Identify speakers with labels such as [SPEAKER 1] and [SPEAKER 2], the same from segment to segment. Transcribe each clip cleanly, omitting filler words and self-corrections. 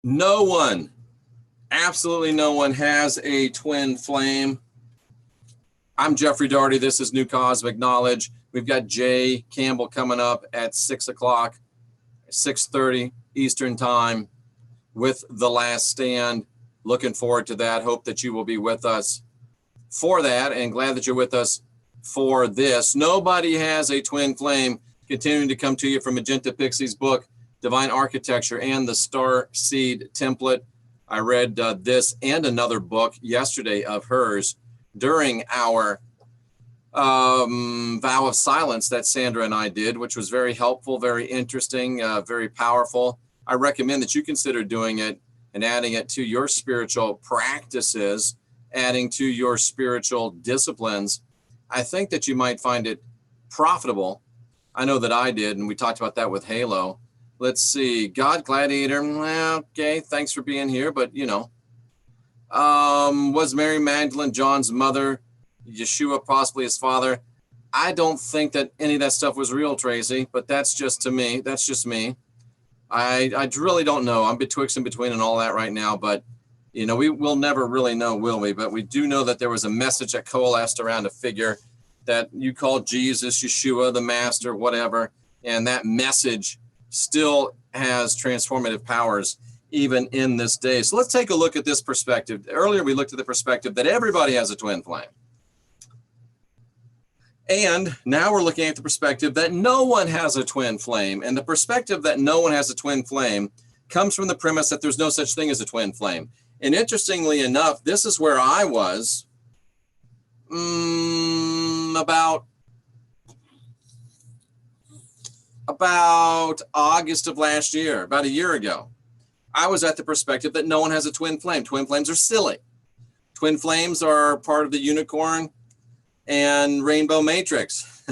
[SPEAKER 1] No one, absolutely no one has a twin flame. I'm Jeffrey Daugherty. This is New Cosmic Knowledge. We've got Jay Campbell coming up at 6 o'clock, 6:30 Eastern Time with The Last Stand. Looking forward to that. Hope that you will be with us for that, and glad that you're with us for this. Nobody has a twin flame. Continuing to come to you from Magenta Pixie's book, Divine Architecture and the Star Seed Template. I read this and another book yesterday of hers during our vow of silence that Sandra and I did, which was very helpful, very interesting, very powerful. I recommend that you consider doing it and adding it to your spiritual practices, adding to your spiritual disciplines. I think that you might find it profitable. I know that I did, and we talked about that with Halo. Let's see, God Gladiator, well, okay, thanks for being here, but you know. Was Mary Magdalene John's mother, Yeshua possibly his father? I don't think that any of that stuff was real, Tracy, but that's just to me. That's just me. I really don't know. I'm betwixt and between and all that right now, but you know, we will never really know, will we? But we do know that there was a message that coalesced around a figure that you call Jesus, Yeshua, the master, whatever, and that message still has transformative powers even in this day. So let's take a look at this perspective. Earlier, we looked at the perspective that everybody has a twin flame. And now we're looking at the perspective that no one has a twin flame. And the perspective that no one has a twin flame comes from the premise that there's no such thing as a twin flame. And interestingly enough, this is where I was about August of last year, about a year ago. I was at the perspective that no one has a twin flame. Twin flames are silly. Twin flames are part of the unicorn and rainbow matrix.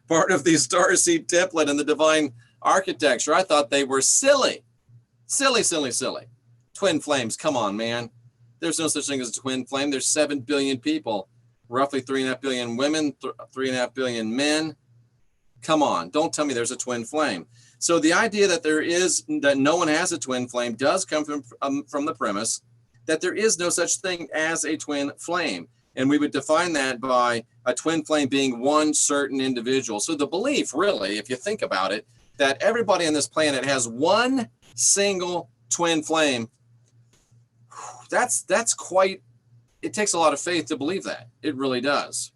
[SPEAKER 1] Part of the star seed template and the divine architecture. I thought they were silly. Silly, silly, silly. Twin flames, come on, man. There's no such thing as a twin flame. There's 7 billion people, roughly 3.5 billion women, 3.5 billion men. Come on, don't tell me there's a twin flame. So the idea that no one has a twin flame does come from the premise that there is no such thing as a twin flame. And we would define that by a twin flame being one certain individual. So the belief, really, if you think about it, that everybody on this planet has one single twin flame, that's quite, it takes a lot of faith to believe that. It really does.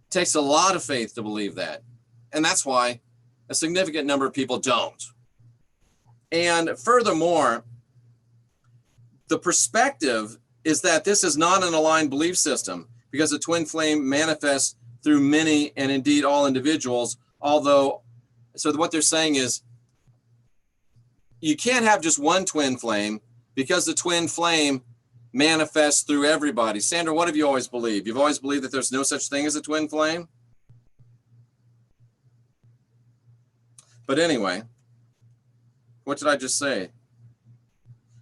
[SPEAKER 1] It takes a lot of faith to believe that. And that's why a significant number of people don't. And furthermore, the perspective is that this is not an aligned belief system, because a twin flame manifests through many and indeed all individuals. Although, so what they're saying is you can't have just one twin flame, because the twin flame manifests through everybody. Sandra, what have you always believed? You've always believed that there's no such thing as a twin flame? But anyway, what did I just say?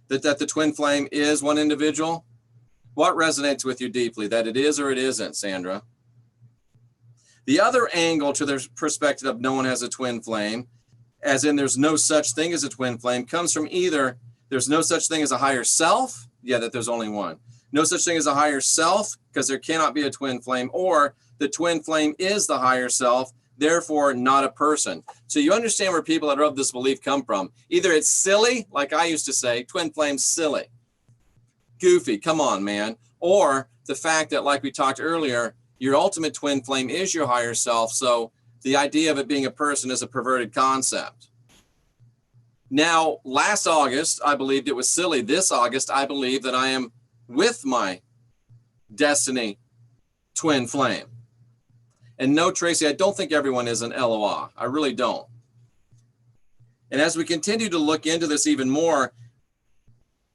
[SPEAKER 1] That the twin flame is one individual? What resonates with you deeply? That it is or it isn't, Sandra? The other angle to the perspective of no one has a twin flame, as in there's no such thing as a twin flame, comes from either there's no such thing as a higher self, yeah, that there's only one. No such thing as a higher self, because there cannot be a twin flame, or the twin flame is the higher self, therefore not a person. So you understand where people that are of this belief come from. Either it's silly, like I used to say, twin flame's silly. Goofy, come on, man. Or the fact that, like we talked earlier, your ultimate twin flame is your higher self. So the idea of it being a person is a perverted concept. Now, last August, I believed it was silly. This August, I believe that I am with my destiny twin flame. And no, Tracy, I don't think everyone is an LOA. I really don't. And as we continue to look into this even more,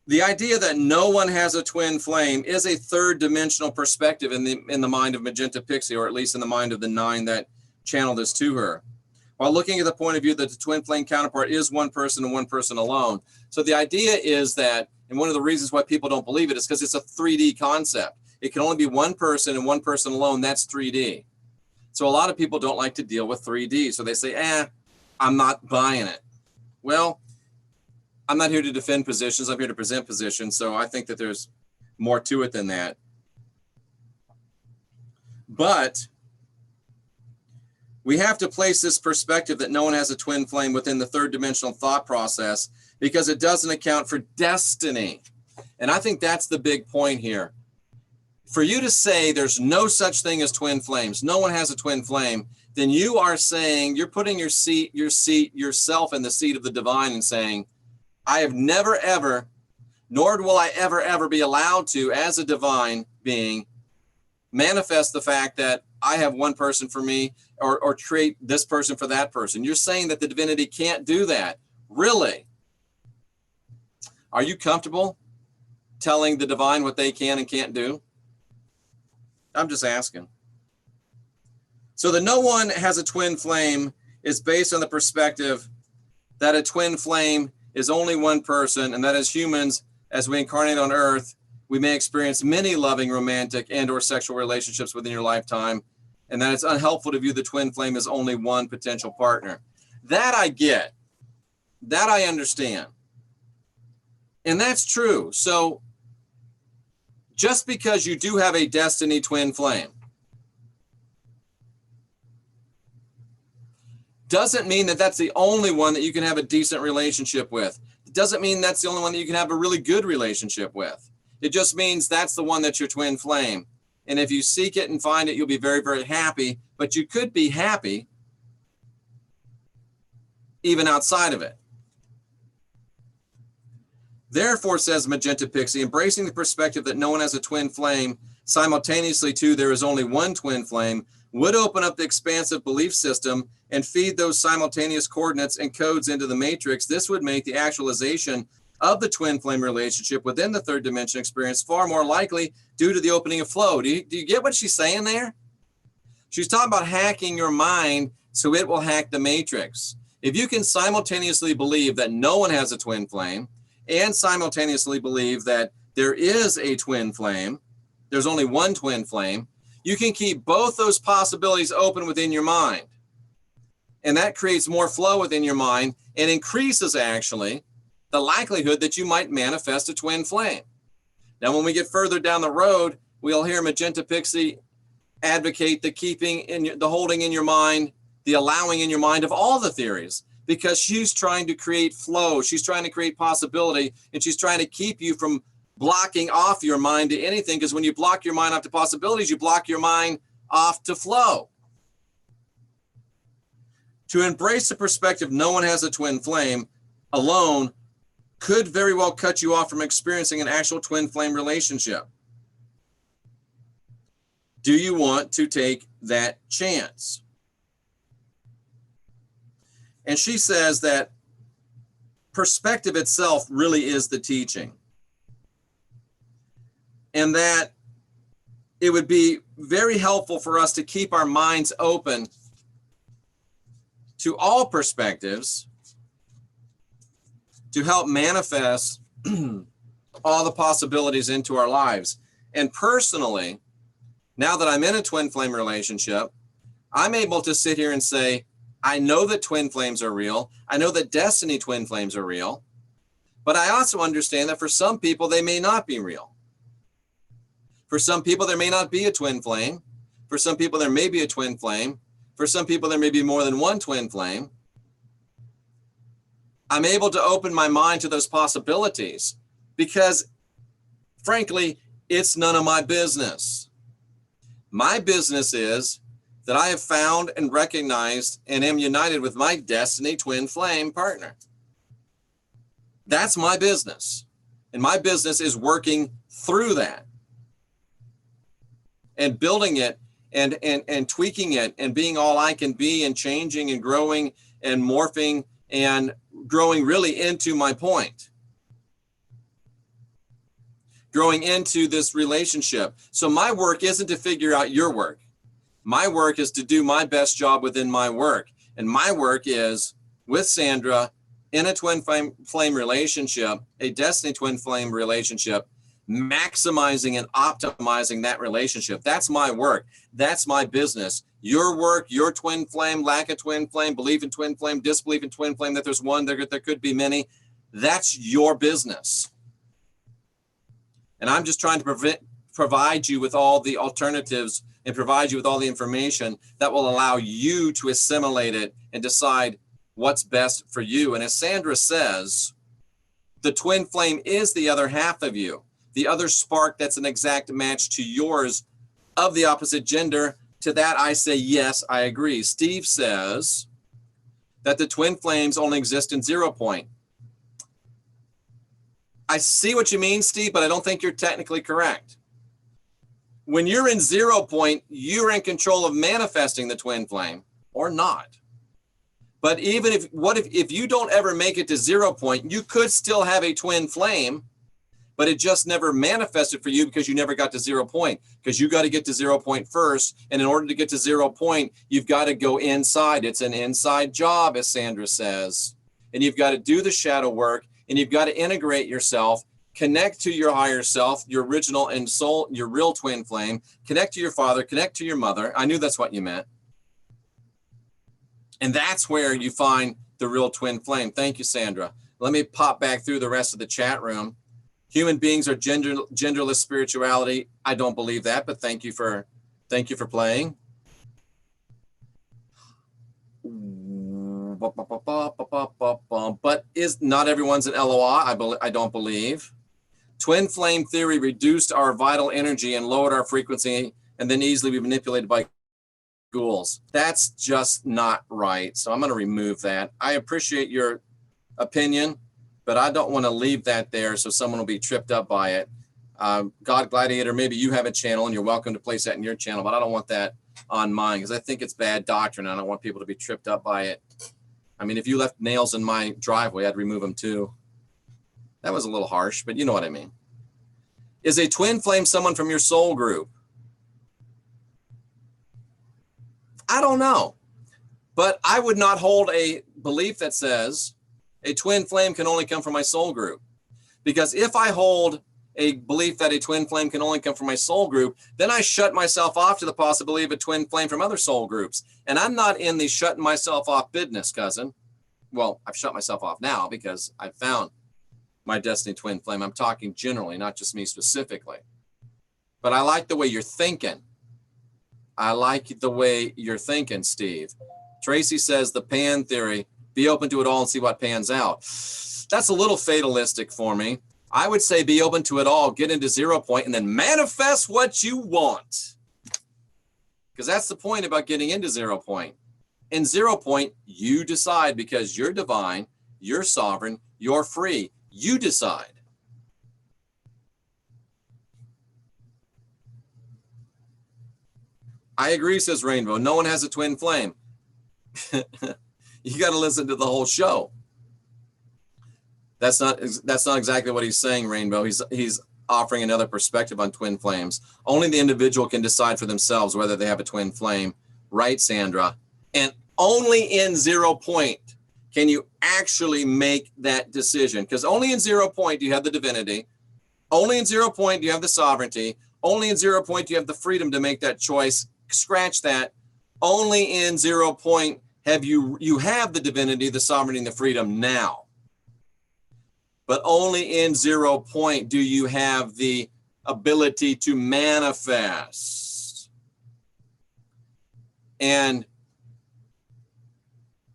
[SPEAKER 1] the idea that no one has a twin flame is a third dimensional perspective in the mind of Magenta Pixie, or at least in the mind of the 9 that channeled this to her. While looking at the point of view that the twin flame counterpart is one person and one person alone. So the idea is that, and one of the reasons why people don't believe it is because it's a 3D concept. It can only be one person and one person alone. That's 3D. So a lot of people don't like to deal with 3D. So they say, I'm not buying it. Well, I'm not here to defend positions. I'm here to present positions. So I think that there's more to it than that. But we have to place this perspective that no one has a twin flame within the third dimensional thought process, because it doesn't account for destiny. And I think that's the big point here. For you to say there's no such thing as twin flames, no one has a twin flame, then you are saying, you're putting yourself in the seat of the divine and saying, I have never, ever, nor will I ever be allowed to, as a divine being, manifest the fact that I have one person for me, or treat this person for that person. You're saying that the divinity can't do that. Really? Are you comfortable telling the divine what they can and can't do? I'm just asking. So the no one has a twin flame is based on the perspective that a twin flame is only one person, and that as humans, as we incarnate on earth, we may experience many loving, romantic, and or sexual relationships within your lifetime, and that it's unhelpful to view the twin flame as only one potential partner. That I get. That I understand. And that's true. So just because you do have a destiny twin flame doesn't mean that that's the only one that you can have a decent relationship with. It doesn't mean that's the only one that you can have a really good relationship with. It just means that's the one that's your twin flame. And if you seek it and find it, you'll be very, very happy. But you could be happy even outside of it. Therefore, says Magenta Pixie, embracing the perspective that no one has a twin flame, simultaneously too there is only one twin flame, would open up the expansive belief system and feed those simultaneous coordinates and codes into the matrix. This would make the actualization of the twin flame relationship within the third dimension experience far more likely due to the opening of flow. Do you get what she's saying there? She's talking about hacking your mind so it will hack the matrix. If you can simultaneously believe that no one has a twin flame and simultaneously believe that there is a twin flame, there's only one twin flame, you can keep both those possibilities open within your mind. And that creates more flow within your mind and increases actually the likelihood that you might manifest a twin flame. Now, when we get further down the road, we'll hear Magenta Pixie advocate the keeping in the holding in your mind, the allowing in your mind of all the theories, because she's trying to create flow. She's trying to create possibility, and she's trying to keep you from blocking off your mind to anything, because when you block your mind off to possibilities, you block your mind off to flow. To embrace the perspective no one has a twin flame alone could very well cut you off from experiencing an actual twin flame relationship. Do you want to take that chance? And she says that perspective itself really is the teaching. And that it would be very helpful for us to keep our minds open to all perspectives to help manifest all the possibilities into our lives. And personally, now that I'm in a twin flame relationship, I'm able to sit here and say, I know that twin flames are real. I know that destiny twin flames are real. But I also understand that for some people, they may not be real. For some people, there may not be a twin flame. For some people, there may be a twin flame. For some people, there may be more than one twin flame. I'm able to open my mind to those possibilities because, frankly, it's none of my business. My business is that I have found and recognized and am united with my destiny twin flame partner. That's my business. And my business is working through that and building it and tweaking it and being all I can be and changing and growing and morphing and growing really into my point. Growing into this relationship. So my work isn't to figure out your work. My work is to do my best job within my work. And my work is with Sandra in a twin flame relationship, a destiny twin flame relationship, maximizing and optimizing that relationship. That's my work. That's my business. Your work, your twin flame, lack of twin flame, belief in twin flame, disbelief in twin flame, that there's one, there could be many. That's your business. And I'm just trying to provide you with all the alternatives and provide you with all the information that will allow you to assimilate it and decide what's best for you. And as Sandra says, the twin flame is the other half of you, the other spark that's an exact match to yours of the opposite gender. To that, I say, yes, I agree. Steve says that the twin flames only exist in 0 point. I see what you mean, Steve, but I don't think you're technically correct. When you're in 0 point, you're in control of manifesting the twin flame or not. But even if you don't ever make it to 0 point, you could still have a twin flame, but it just never manifested for you because you never got to 0 point, because you got to get to 0 point first. And in order to get to 0 point, you've got to go inside. It's an inside job, as Sandra says. And you've got to do the shadow work, and you've got to integrate yourself, connect to your higher self, your original and soul, your real twin flame, connect to your father, connect to your mother. I knew that's what you meant. And that's where you find the real twin flame. Thank you, Sandra. Let me pop back through the rest of the chat room. Human beings are genderless spirituality. I don't believe that, but thank you for playing. But is not everyone's an LOI? I don't believe. Twin flame theory reduced our vital energy and lowered our frequency, and then easily be manipulated by ghouls. That's just not right. So I'm going to remove that. I appreciate your opinion, but I don't want to leave that there so someone will be tripped up by it. God Gladiator, maybe you have a channel and you're welcome to place that in your channel, but I don't want that on mine because I think it's bad doctrine. I don't want people to be tripped up by it. I mean, if you left nails in my driveway, I'd remove them too. That was a little harsh, but you know what I mean. Is a twin flame someone from your soul group? I don't know, but I would not hold a belief that says a twin flame can only come from my soul group. Because if I hold a belief that a twin flame can only come from my soul group, then I shut myself off to the possibility of a twin flame from other soul groups. And I'm not in the shutting myself off business, cousin. Well, I've shut myself off now because I've found my destiny twin flame. I'm talking generally, not just me specifically. But I like the way you're thinking. I like the way you're thinking, Steve. Tracy says the pan theory, be open to it all and see what pans out. That's a little fatalistic for me. I would say be open to it all, get into 0 point, and then manifest what you want. Because that's the point about getting into 0 point. In 0 point, you decide because you're divine, you're sovereign, you're free. You decide. I agree, says Rainbow. No one has a twin flame. You got to listen to the whole show. That's not exactly what he's saying, Rainbow. He's offering another perspective on twin flames. Only the individual can decide for themselves whether they have a twin flame. Right, Sandra? And only in 0 point can you actually make that decision. Because only in 0 point do you have the divinity. Only in 0 point do you have the sovereignty. Only in 0 point do you have the freedom to make that choice. Scratch that. Only in 0 point have you have the divinity, the sovereignty, and the freedom now. But only in 0 point do you have the ability to manifest and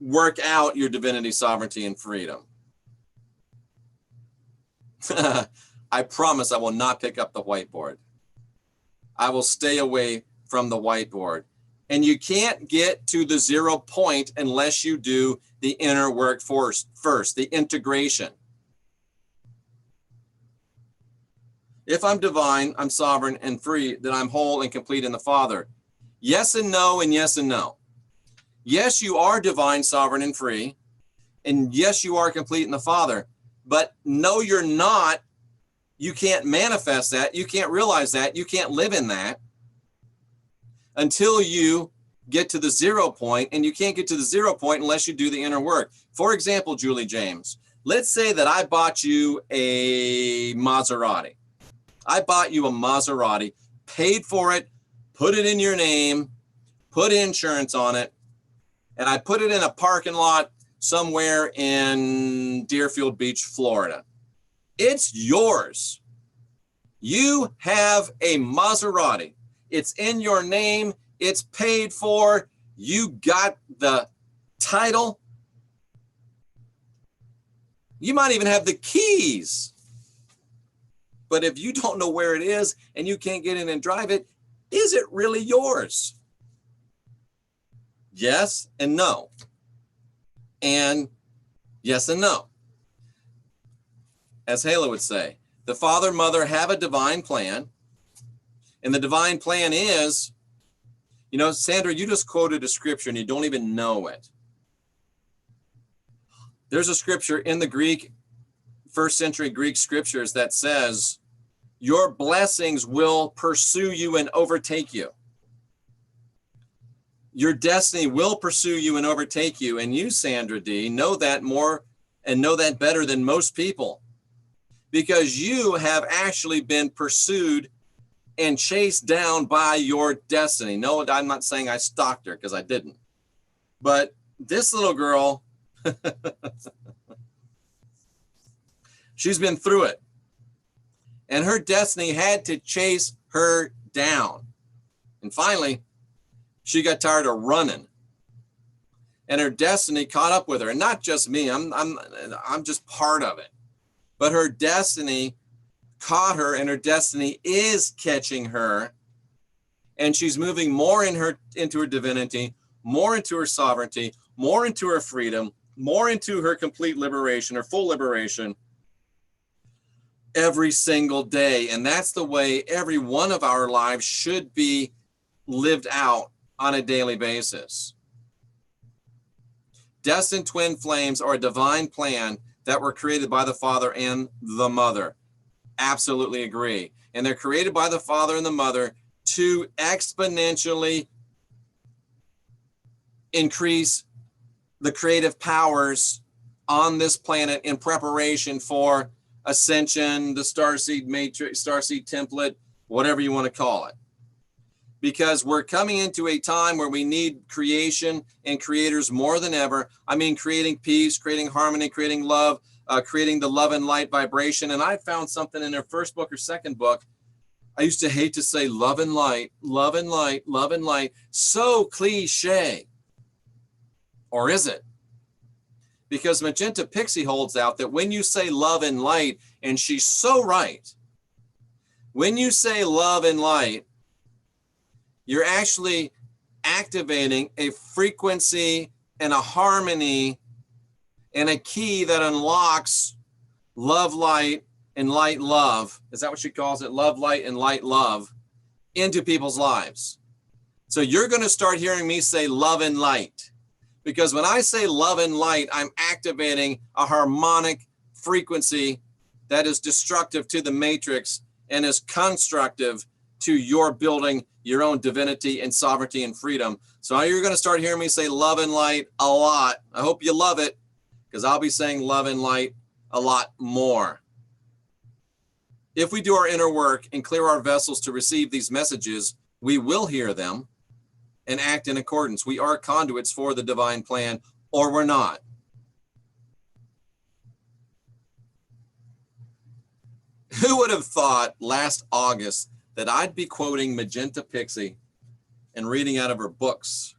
[SPEAKER 1] work out your divinity, sovereignty, and freedom. I promise I will not pick up the whiteboard. I will stay away from the whiteboard. And you can't get to the 0 point unless you do the inner work first, the integration. If I'm divine, I'm sovereign and free, then I'm whole and complete in the Father. Yes and no, and yes and no. Yes, you are divine, sovereign, and free. And yes, you are complete in the Father. But no, you're not. You can't manifest that. You can't realize that. You can't live in that until you get to the 0 point. And you can't get to the 0 point unless you do the inner work. For example, Julie James, let's say that I bought you a Maserati. I bought you a Maserati, paid for it, put it in your name, put insurance on it, and I put it in a parking lot somewhere in Deerfield Beach, Florida. It's yours. You have a Maserati. It's in your name. It's paid for. You got the title. You might even have the keys. But if you don't know where it is and you can't get in and drive it, is it really yours? Yes and no. And yes and no. As Hala would say, the father and mother have a divine plan. And the divine plan is, you know, Sandra, you just quoted a scripture and you don't even know it. There's a scripture in the Greek, first century Greek scriptures that says, your blessings will pursue you and overtake you. Your destiny will pursue you and overtake you. And you, Sandra D., know that more and know that better than most people, because you have actually been pursued and chased down by your destiny. No, I'm not saying I stalked her, because I didn't. But this little girl, she's been through it. And her destiny had to chase her down. And finally, she got tired of running. And her destiny caught up with her. And not just me, I'm just part of it. But her destiny caught her, and her destiny is catching her. And she's moving more into her divinity, more into her sovereignty, more into her freedom, more into her complete liberation, her full liberation, every single day. And that's the way every one of our lives should be lived out on a daily basis. Destined twin flames are a divine plan that were created by the father and the mother. Absolutely agree. And they're created by the father and the mother to exponentially increase the creative powers on this planet in preparation for ascension, the starseed matrix, starseed template, whatever you want to call it. Because we're coming into a time where we need creation and creators more than ever. I mean, creating peace, creating harmony, creating love, creating the love and light vibration. And I found something in their first book or second book. I used to hate to say love and light, love and light, love and light. So cliche. Or is it? Because Magenta Pixie holds out that when you say love and light, and she's so right, when you say love and light, you're actually activating a frequency and a harmony and a key that unlocks love, light, and light, love. Is that what she calls it? Love, light, and light, love into people's lives. So you're going to start hearing me say love and light. Because when I say love and light, I'm activating a harmonic frequency that is destructive to the matrix and is constructive to your building your own divinity and sovereignty and freedom. So you're going to start hearing me say love and light a lot. I hope you love it, because I'll be saying love and light a lot more. If we do our inner work and clear our vessels to receive these messages, we will hear them and act in accordance. We are conduits for the divine plan, or we're not. Who would have thought last August that I'd be quoting Magenta Pixie and reading out of her books?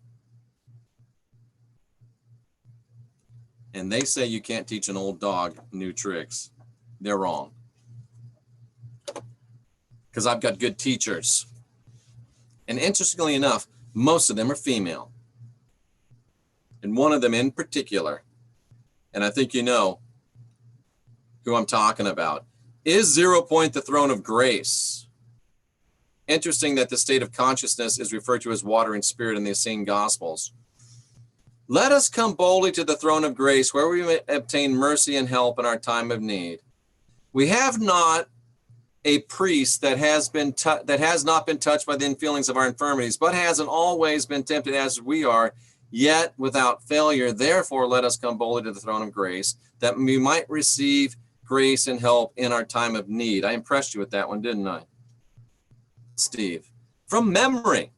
[SPEAKER 1] And they say you can't teach an old dog new tricks. They're wrong. Because I've got good teachers. And interestingly enough, most of them are female. And one of them in particular, and I think you know who I'm talking about, is 0 Point the throne of grace. Interesting that the state of consciousness is referred to as water and spirit in the Essene Gospels. Let us come boldly to the throne of grace, where we may obtain mercy and help in our time of need. We have not a priest that has not been touched by the infeelings of our infirmities, but hasn't always been tempted as we are, yet without failure. Therefore, let us come boldly to the throne of grace, that we might receive grace and help in our time of need. I impressed you with that one, didn't I, Steve? From memory.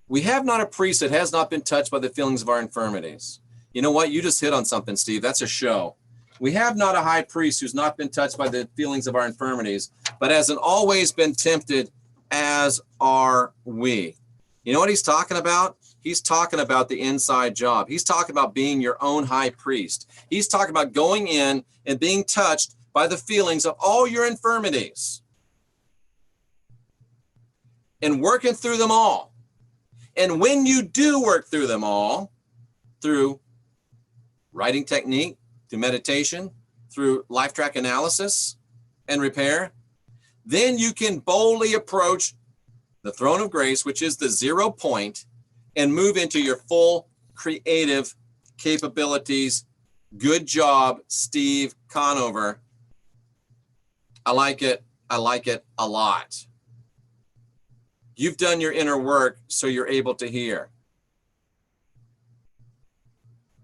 [SPEAKER 1] We have not a priest that has not been touched by the feelings of our infirmities. You know what? You just hit on something, Steve. That's a show. We have not a high priest who's not been touched by the feelings of our infirmities, but hasn't always been tempted, as are we. You know what he's talking about? He's talking about the inside job. He's talking about being your own high priest. He's talking about going in and being touched by the feelings of all your infirmities and working through them all. And when you do work through them all, through writing technique, through meditation, through LIFETRACK analysis and repair, then you can boldly approach the throne of grace, which is the 0 point, and move into your full creative capabilities. Good job, Steve Conover. I like it. I like it a lot. You've done your inner work, so you're able to hear.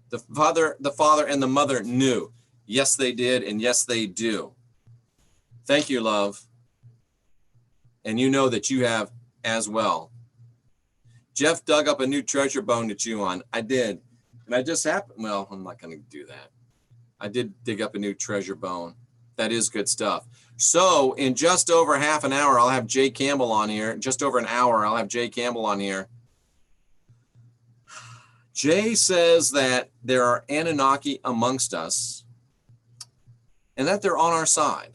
[SPEAKER 1] The father and the mother knew. Yes, they did, and yes, they do. Thank you, love. And you know that you have as well. Jeff dug up a new treasure bone to chew on. I did. And I just happened, well, I'm not going to do that. I did dig up a new treasure bone. That is good stuff. So in just over half an hour, I'll have Jay Campbell on here. Just over an hour, I'll have Jay Campbell on here. Jay says that there are Anunnaki amongst us and that they're on our side.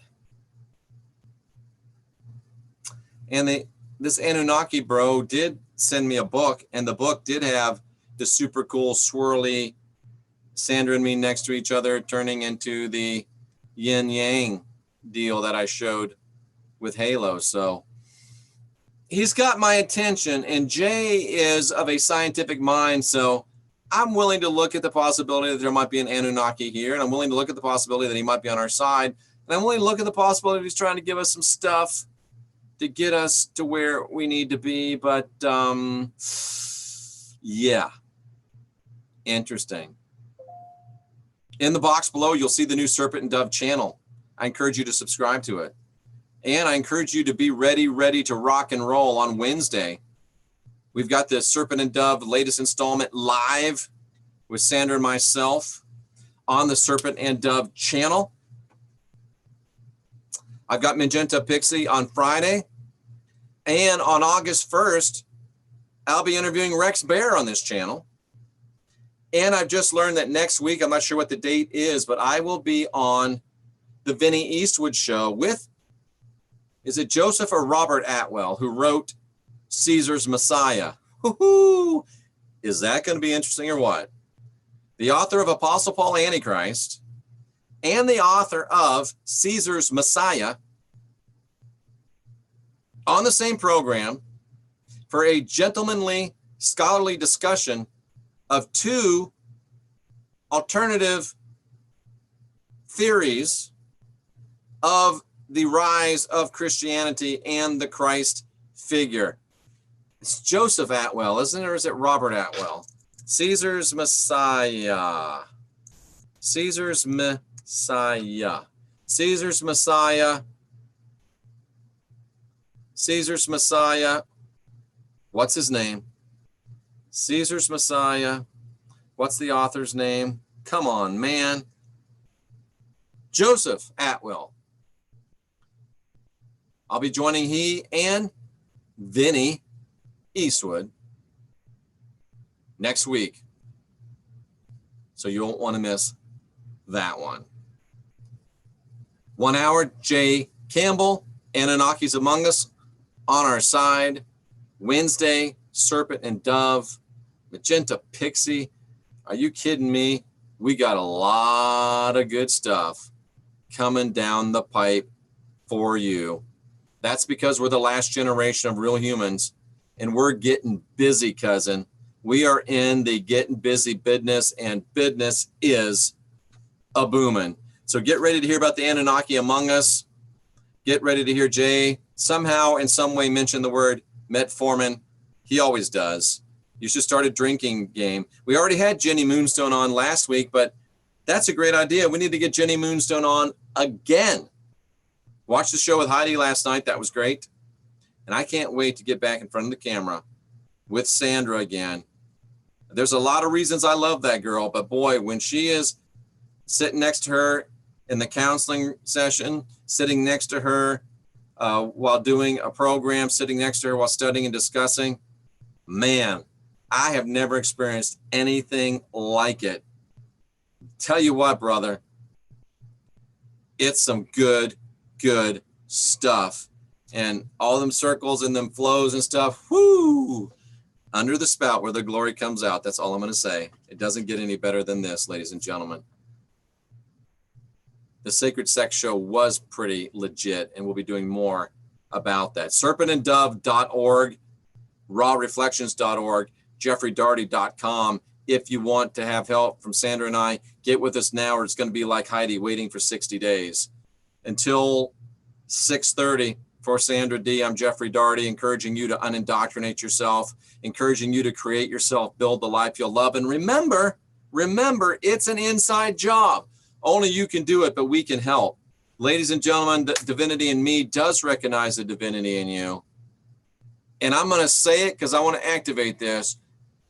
[SPEAKER 1] And this Anunnaki bro did send me a book, and the book did have the super cool swirly Sandra and me next to each other turning into the yin yang deal that I showed with Halo. So he's got my attention, and Jay is of a scientific mind, so I'm willing to look at the possibility that there might be an Anunnaki here, and I'm willing to look at the possibility that he might be on our side, and I'm willing to look at the possibility that he's trying to give us some stuff to get us to where we need to be. But yeah, interesting. In the box below, you'll see the new Serpent and Dove channel. I encourage you to subscribe to it. And I encourage you to be ready to rock and roll on Wednesday. We've got the Serpent and Dove latest installment live with Sandra and myself on the Serpent and Dove channel. I've got Magenta Pixie on Friday. And on August 1st, I'll be interviewing Rex Bear on this channel. And I've just learned that next week, I'm not sure what the date is, but I will be on the Vinnie Eastwood show with, is it Joseph or Robert Atwell, who wrote Caesar's Messiah? Woo-hoo! Is that going to be interesting or what? The author of Apostle Paul Antichrist and the author of Caesar's Messiah on the same program for a gentlemanly, scholarly discussion of two alternative theories of the rise of Christianity and the Christ figure. It's Joseph Atwell, isn't it? Or is it Robert Atwell? Caesar's Messiah. Caesar's Messiah. Caesar's Messiah. Caesar's Messiah. What's his name? Caesar's Messiah. What's the author's name? Come on, man. Joseph Atwell. I'll be joining he and Vinnie Eastwood next week. So you won't want to miss that one. 1 hour, Jay Campbell, Anunnakis Among Us on our side. Wednesday, Serpent and Dove, Magenta Pixie. Are you kidding me? We got a lot of good stuff coming down the pipe for you. That's because we're the last generation of real humans, and we're getting busy, cousin. We are in the getting busy business, and business is a booming. So get ready to hear about the Anunnaki Among Us. Get ready to hear Jay somehow in some way mention the word metformin. He always does. You should start a drinking game. We already had Jenny Moonstone on last week, but that's a great idea. We need to get Jenny Moonstone on again. Watched the show with Heidi last night. That was great. And I can't wait to get back in front of the camera with Sandra again. There's a lot of reasons I love that girl, but boy, when she is sitting next to her in the counseling session, sitting next to her while doing a program, sitting next to her while studying and discussing, man, I have never experienced anything like it. Tell you what, brother, it's some good stuff. And all them circles and them flows and stuff, whoo, under the spout where the glory comes out. That's all I'm going to say. It doesn't get any better than this, ladies and gentlemen. The Sacred Sex Show was pretty legit, and we'll be doing more about that. serpentanddove.org, rawreflections.org, jeffreydarty.com. If you want to have help from Sandra and I, get with us now, or it's going to be like Heidi waiting for 60 days. Until 6:30 for Sandra D, I'm Jeffrey Darty, encouraging you to unindoctrinate yourself, encouraging you to create yourself, build the life you'll love. And remember, it's an inside job. Only you can do it, but we can help. Ladies and gentlemen, the divinity in me does recognize the divinity in you. And I'm going to say it because I want to activate this.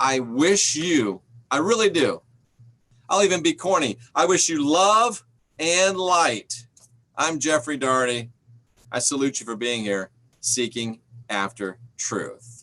[SPEAKER 1] I wish you, I really do. I'll even be corny. I wish you love and light. I'm Jeffrey Darty. I salute you for being here, seeking after truth.